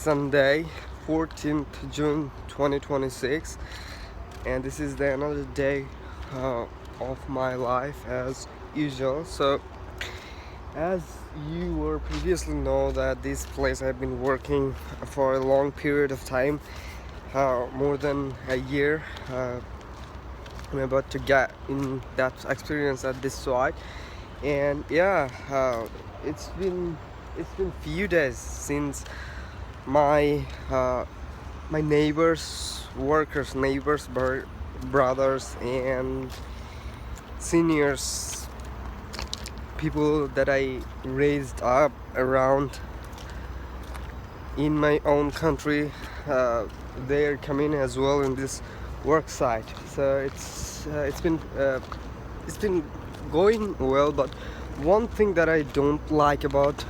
Sunday, 14th June 2026, and this is the another day of my life as usual. So, as you were previously know that this place I've been working for a long period of time, more than a year. I'm about to get in that experience at this site, and yeah, it's been few days since my my neighbors, brothers, and seniors, people that I raised up around in my own country, they're coming as well in this work site. So it's been going well, but one thing that I don't like about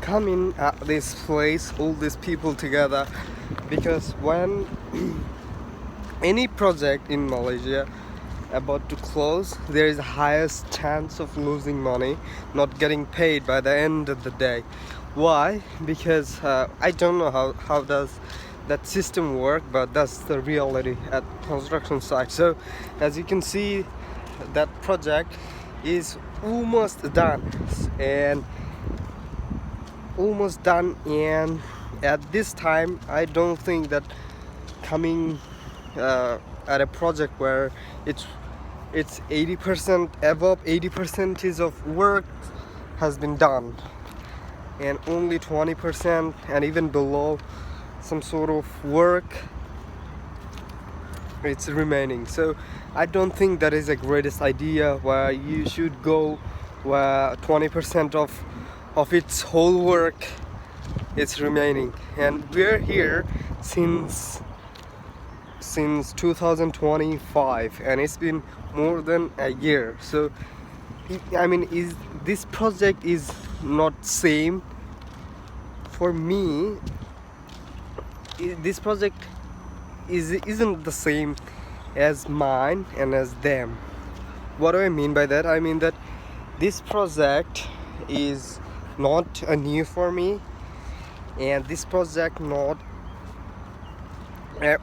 coming at this place, all these people together, because when any project in Malaysia about to close, there is the highest chance of losing money, not getting paid by the end of the day. Why? Because I don't know how does that system work, but that's the reality at construction site. So as you can see, that project is almost done, and at this time I don't think that coming at a project where it's 80% above 80% is of work has been done, and only 20% and even below some sort of work it's remaining. So I don't think that is the greatest idea where you should go where 20% of its whole work is remaining. And we're here since 2025, and it's been more than a year. So is this project is not same for me. This project isn't the same as mine and as them. What do I mean by that? I mean that this project is not a new for me, and this project not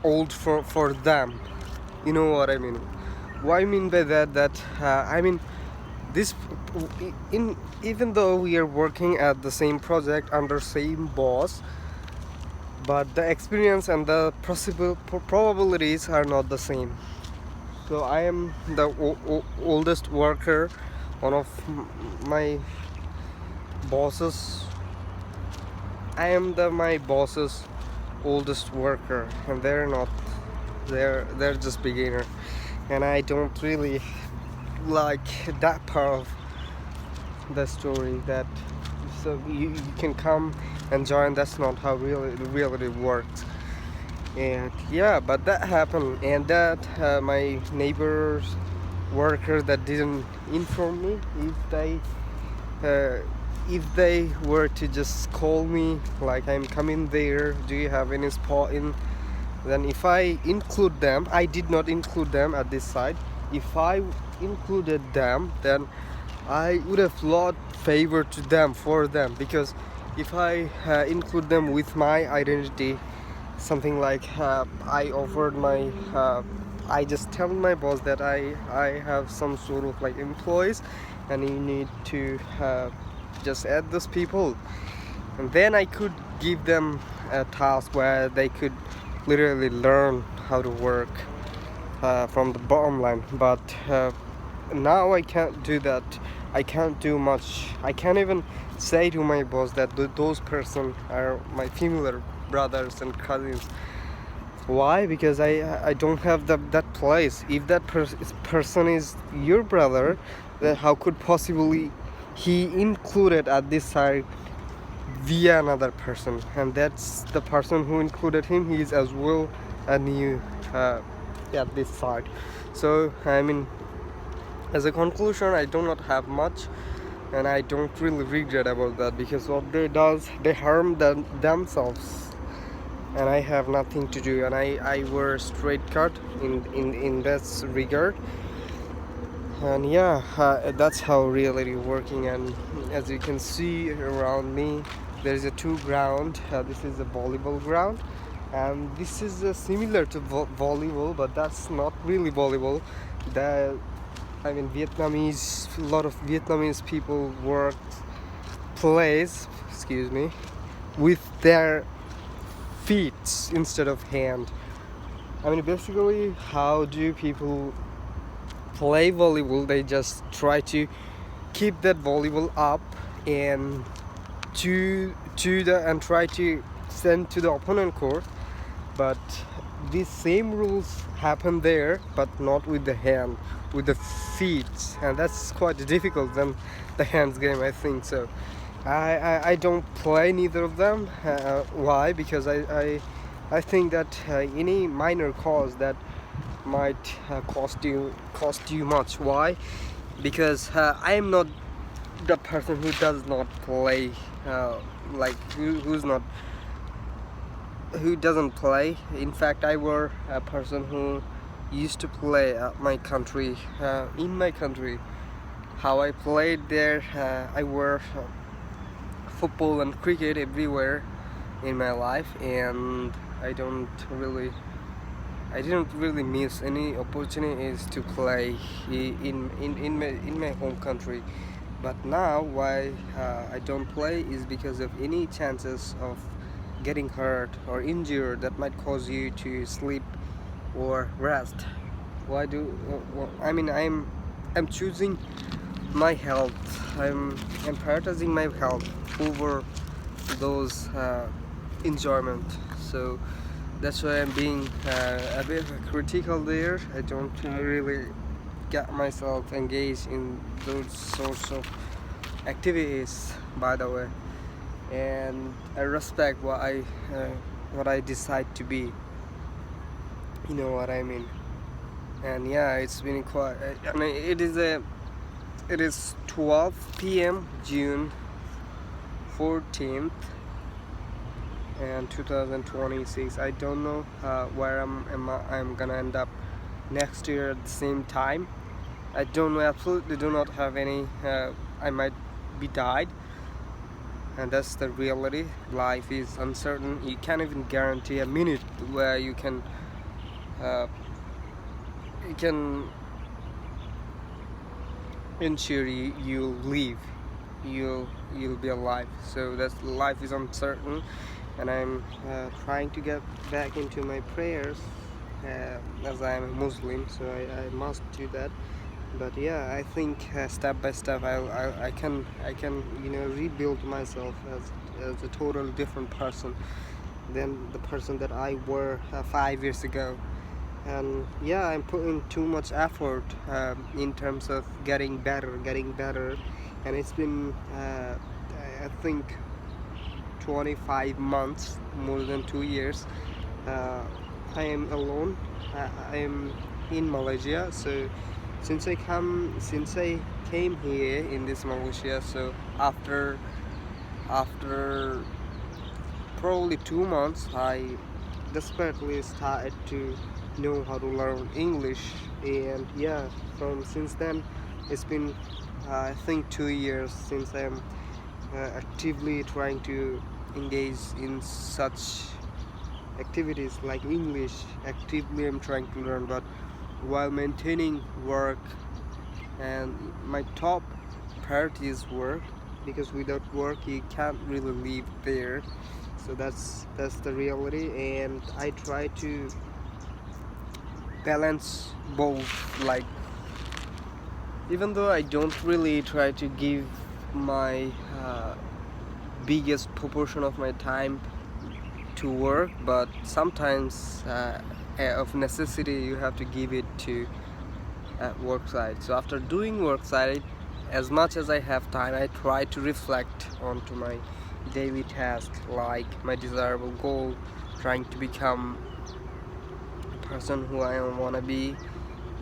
old for them. You know what I mean? What I mean by that, this even though we are working at the same project under same boss, but the experience and the possible probabilities are not the same. So I am the oldest worker, one of my bosses. I am my boss's oldest worker, and they're not. They're just beginner, and I don't really like that part of the story. That so you can come and join. That's not how really works. And yeah, but that happened, and that my neighbors worker that didn't inform me, uh, if they were to just call me like I'm coming there, do you have any spot in, then if I include them, I did not include them at this site. If I included them, then I would have lot favor to them for them, because if I include them with my identity, something like I offered my I just tell my boss that I have some sort of like employees, and you need to just add those people, and then I could give them a task where they could literally learn how to work from the bottom line. But now I can't do that. I can't do much. I can't even say to my boss that those person are my female brothers and cousins. Why? Because I don't have that place. If that person is your brother, then how could possibly he included at this side via another person? And that's the person who included him. He is as well a new at this side. So as a conclusion, I do not have much, and I don't really regret about that, because what they harm themselves, and I have nothing to do, and I were straight cut in that regard. And yeah, that's how reality working. And as you can see around me, there is a two ground. This is a volleyball ground, and this is similar to volleyball, but that's not really volleyball. The I mean, a lot of Vietnamese people plays, excuse me, with their feet instead of hand. I mean, basically, how do people play volleyball? They just try to keep that volleyball up and and try to send to the opponent court. But these same rules happen there, but not with the hand, with the feet, and that's quite difficult than the hands game, I think so. I don't play neither of them. Why? Because I think that any minor cause that might cost you much. Why? Because I am not the person who does not play, like who doesn't play. In fact, I were a person who used to play at my country, in my country. How I played there, I were football and cricket everywhere in my life, and I didn't really miss any opportunities to play in my home country. But now why I don't play is because of any chances of getting hurt or injured that might cause you to sleep or rest. I mean, I'm choosing my health. I'm prioritizing my health over those enjoyment. So that's why I'm being a bit critical there. I don't really get myself engaged in those sorts of activities, by the way. And I respect what I decide to be. You know what I mean? And yeah, it's been quite. I mean, it is 12 p.m. June 14th and 2026. I don't know where I'm gonna end up next year at the same time. I don't know, absolutely do not have any. I might be died, and that's the reality. Life is uncertain. You can't even guarantee a minute where you can ensure you'll live, you'll be alive. So that's, life is uncertain, and I'm trying to get back into my prayers, as I am a Muslim, so I must do that. But yeah, I think step by step I can rebuild myself as a totally different person than the person that I were 5 years ago. And yeah, I'm putting too much effort in terms of getting better, and it's been I think 25 months, more than 2 years. I am alone. I am in Malaysia. So since I came here in this Malaysia, so after probably 2 months, I desperately started to know how to learn English. And yeah, from since then it's been I think 2 years since I'm actively trying to engage in such activities like English. Actively I'm trying to learn, but while maintaining work, and my top priority is work, because without work you can't really live there. So that's the reality, and I try to balance both. Like, even though I don't really try to give my biggest proportion of my time to work, but sometimes of necessity you have to give it to work side. So after doing work side, as much as I have time, I try to reflect onto my daily task, like my desirable goal, trying to become a person who I want to be.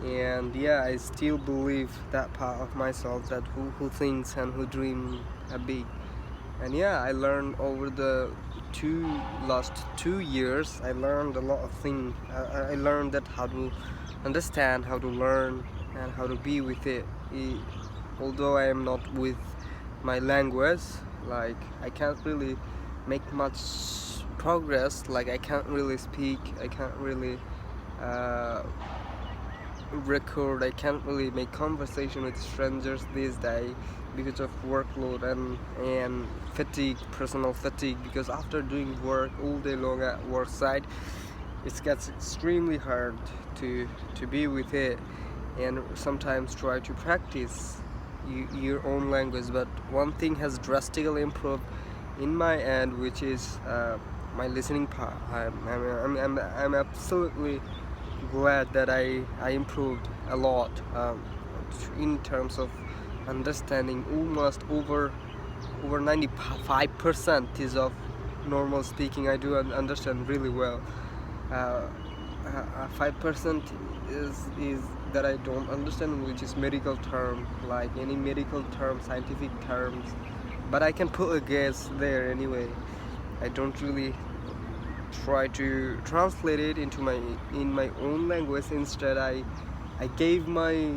And yeah, I still believe that part of myself, that who thinks and who dream big. And yeah, I learned over the last 2 years, I learned a lot of things. I learned that how to understand, how to learn, and how to be with it. Although I am not with my language, Like I can't really make much progress. Like I can't really speak, I can't really uh, record, I can't really make conversation with strangers these days because of workload and fatigue, personal fatigue, because after doing work all day long at work site, it gets extremely hard to be with it and sometimes try to practice your own language. But one thing has drastically improved in my end, which is my listening part. I'm absolutely glad that I improved a lot in terms of understanding. Almost over 95% is of normal speaking. I do understand really well. 5% is that I don't understand, which is medical term, like any medical term, scientific terms. But I can put a guess there anyway. I don't really try to translate it into in my own language. Instead, I gave my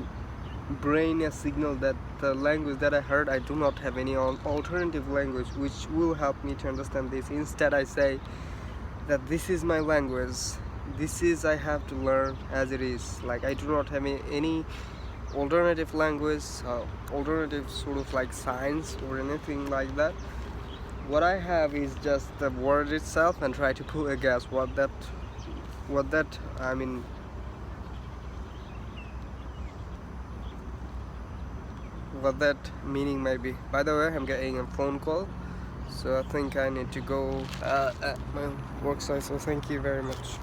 brain a signal that the language that I heard, I do not have any alternative language which will help me to understand this. Instead, I say that this is my language, this is I have to learn as it is. Like I do not have any alternative language, alternative sort of like science or anything like that. What I have is just the word itself and try to put a guess what that I mean what that meaning may be. By the way, I'm getting a phone call, so I think I need to go at my work site, so thank you very much.